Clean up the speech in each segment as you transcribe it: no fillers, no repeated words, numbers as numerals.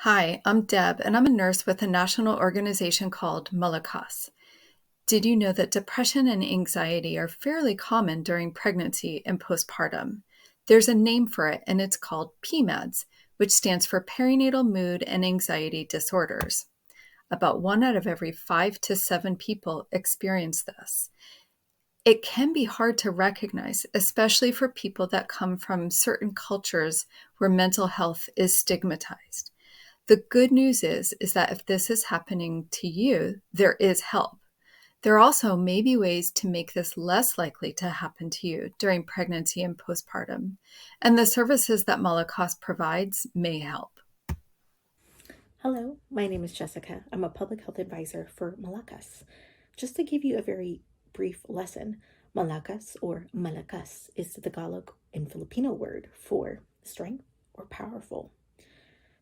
Hi, I'm Deb, and I'm a nurse with a national organization called Malakas. Did you know that depression and anxiety are fairly common during pregnancy and postpartum? There's a name for it, and it's called PMADS, which stands for Perinatal Mood and Anxiety Disorders. About 1 out of every 5 to 7 people experience this. It can be hard to recognize, especially for people that come from certain cultures where mental health is stigmatized. The good news is that if this is happening to you, there is help. There also may be ways to make this less likely to happen to you during pregnancy and postpartum, and the services that Malakas provides may help. Hello, my name is Jessica. I'm a public health advisor for Malakas. Just to give you a very brief lesson, Malakas or Malakas is the Tagalog and Filipino word for strength or powerful.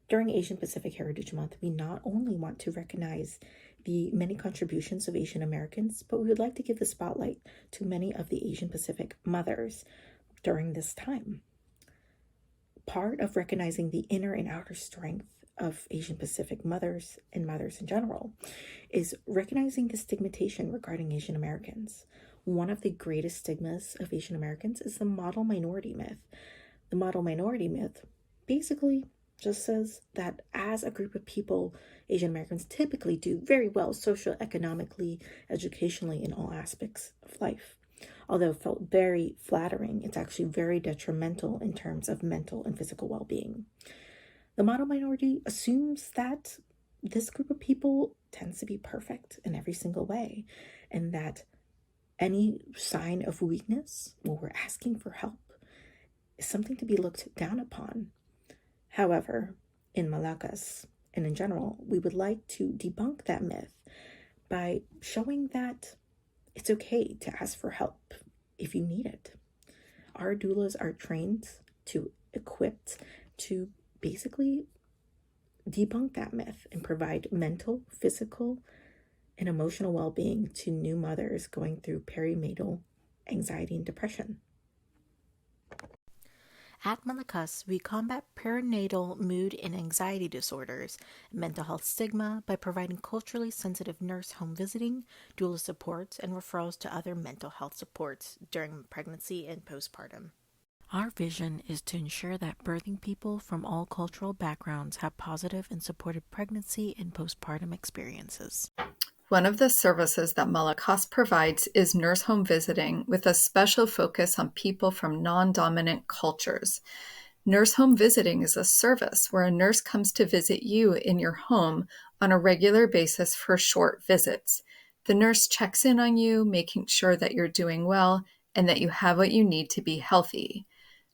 During Asian Pacific Heritage Month, we not only want to recognize the many contributions of Asian Americans, but we would like to give the spotlight to many of the Asian Pacific mothers during this time. Part of recognizing the inner and outer strength of Asian Pacific mothers and mothers in general is recognizing the stigmatization regarding Asian Americans. One of the greatest stigmas of Asian Americans is the model minority myth. The model minority myth basically just says that as a group of people, Asian Americans typically do very well socioeconomically, educationally, in all aspects of life. Although it felt very flattering, it's actually very detrimental in terms of mental and physical well-being. The model minority assumes that this group of people tends to be perfect in every single way, and that any sign of weakness when we're asking for help is something to be looked down upon. However, in Malakas and in general, we would like to debunk that myth by showing that it's okay to ask for help if you need it. Our doulas are trained equipped to basically debunk that myth and provide mental, physical, and emotional well-being to new mothers going through perinatal anxiety and depression. At Malakas, we combat perinatal mood and anxiety disorders and mental health stigma by providing culturally sensitive nurse home visiting, doula supports, and referrals to other mental health supports during pregnancy and postpartum. Our vision is to ensure that birthing people from all cultural backgrounds have positive and supportive pregnancy and postpartum experiences. One of the services that Malakas provides is nurse home visiting with a special focus on people from non-dominant cultures. Nurse home visiting is a service where a nurse comes to visit you in your home on a regular basis for short visits. The nurse checks in on you, making sure that you're doing well and that you have what you need to be healthy.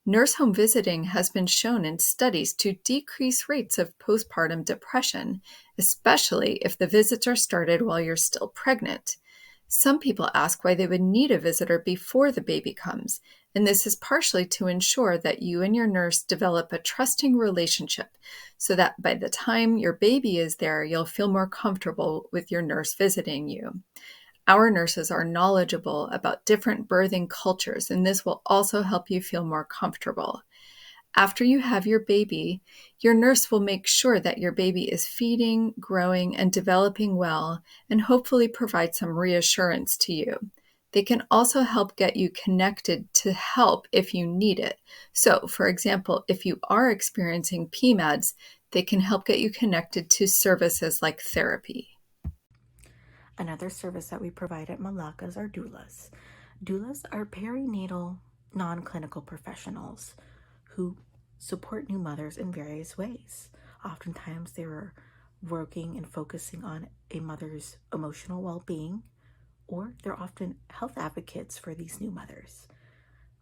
Nurse home visiting has been shown in studies to decrease rates of postpartum depression, especially if the visits are started while you're still pregnant. Some people ask why they would need a visitor before the baby comes, and this is partially to ensure that you and your nurse develop a trusting relationship so that by the time your baby is there, you'll feel more comfortable with your nurse visiting you. Our nurses are knowledgeable about different birthing cultures, and this will also help you feel more comfortable. After you have your baby, your nurse will make sure that your baby is feeding, growing, and developing well, and hopefully provide some reassurance to you. They can also help get you connected to help if you need it. So, for example, if you are experiencing PMADS, they can help get you connected to services like therapy. Another service that we provide at Malakas are doulas. Doulas are perinatal, non clinical professionals who support new mothers in various ways. Oftentimes, they are working and focusing on a mother's emotional well being, or they're often health advocates for these new mothers.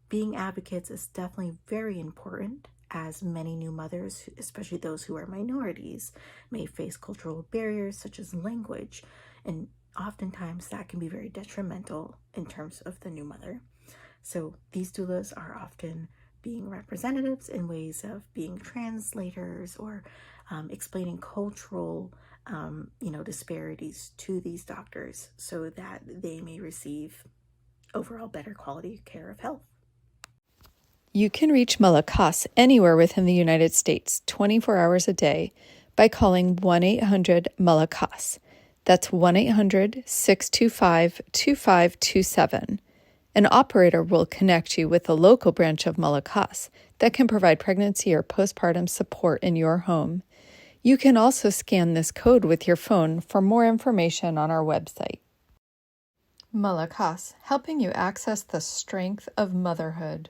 Being advocates is definitely very important, as many new mothers, especially those who are minorities, may face cultural barriers such as language, and oftentimes that can be very detrimental in terms of the new mother. So these doulas are often being representatives in ways of being translators or explaining cultural disparities to these doctors so that they may receive overall better quality care of health. You can reach Malakas anywhere within the United States 24 hours a day by calling 1-800-MALAKAS. That's 1-800-625-2527. An operator will connect you with a local branch of Malakas that can provide pregnancy or postpartum support in your home. You can also scan this code with your phone for more information on our website. Malakas, helping you access the strength of motherhood.